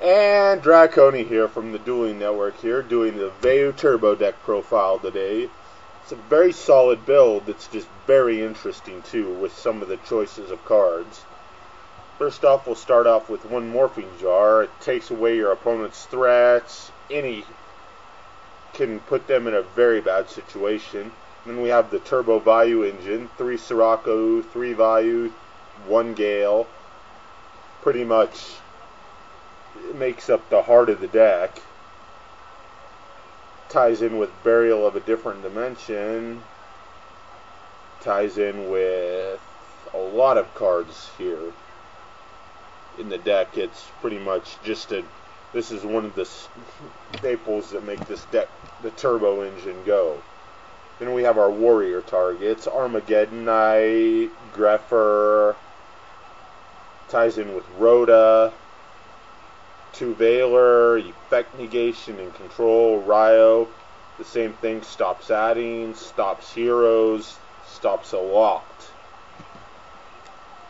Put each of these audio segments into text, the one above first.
And Draconi here from the Dueling Network here, doing the Vayu Turbo deck profile today. It's a very solid build that's just very interesting too, with some of the choices of cards. First off, we'll start off with one Morphing Jar. It takes away your opponent's threats. Any can put them in a very bad situation. Then we have the Turbo Vayu engine, 3 Sirocco, 3 Vayu, 1 Gale. Pretty much it makes up the heart of the deck. Ties in with Burial of a Different Dimension. Ties in with a lot of cards here in the deck. It's pretty much just this is one of the staples that make this deck, the Turbo engine, go. Then we have our warrior targets, Armageddon Knight, Grepher, ties in with Rhoda, 2 Valor, Effect Negation and Control, Ryo, the same thing, stops adding, stops heroes, stops a lot.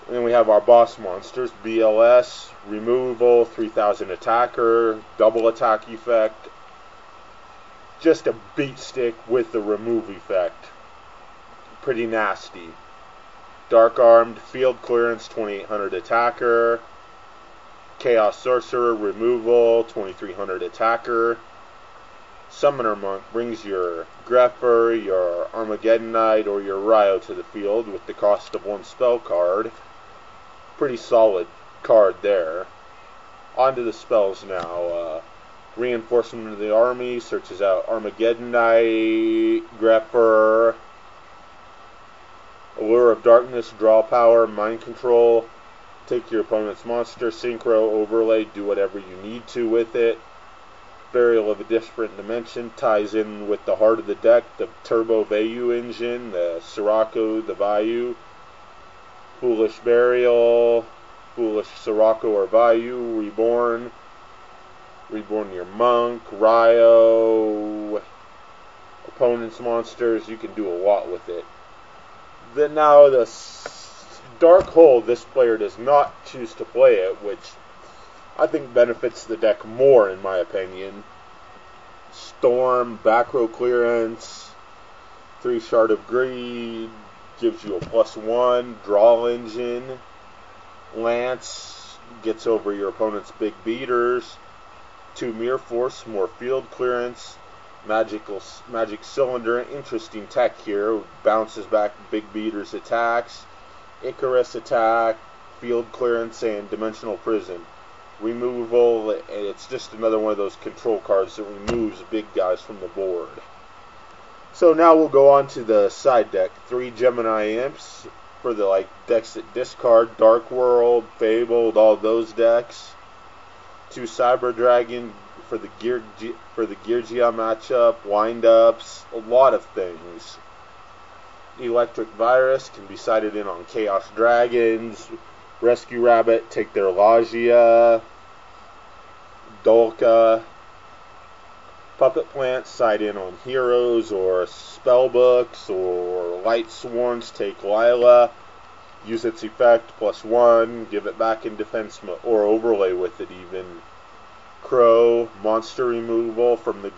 And then we have our boss monsters, BLS, Removal, 3000 Attacker, Double Attack Effect, just a beat stick with the remove effect. Pretty nasty. Dark Armed, Field Clearance, 2800 Attacker, Chaos Sorcerer, Removal, 2300 Attacker. Summoner Monk brings your Grepher, your Armageddon Knight, or your Ryo to the field with the cost of 1 spell card. Pretty solid card there. On to the spells now. Reinforcement of the Army searches out Armageddon Knight, Grepher, Allure of Darkness, Draw Power, Mind Control. Take your opponent's monster, Synchro, Overlay, do whatever you need to with it. Burial of a Different Dimension ties in with the heart of the deck, the Turbo Vayu engine, the Sirocco, the Vayu. Foolish Burial, Foolish Sirocco or Vayu, Reborn your Monk, Ryo, opponent's monsters. You can do a lot with it. Then now the Dark Hole, this player does not choose to play it, which I think benefits the deck more in my opinion. Storm, back row clearance, 3 Shard of Greed, gives you a +1, draw engine. Lance gets over your opponent's big beaters. 2 Mirror Force, more field clearance. Magic Cylinder, interesting tech here. Bounces back big beaters attacks. Icarus attack, field clearance, and Dimensional Prison. Removal, and it's just another one of those control cards that removes big guys from the board. So now we'll go on to the side deck. 3 Gemini Imps for the decks that discard. Dark World, Fabled, all those decks. 2 Cyber Dragon for the Gear Geo matchup. Wind-ups, a lot of things. Electric Virus can be sided in on Chaos Dragons. Rescue Rabbit, take their Lagia. Dolka. Puppet Plant, side in on Heroes or Spellbooks, or Light Swarms, take Lila. Use its effect, +1, give it back in defense mode, or overlay with it even. Crow, monster removal from the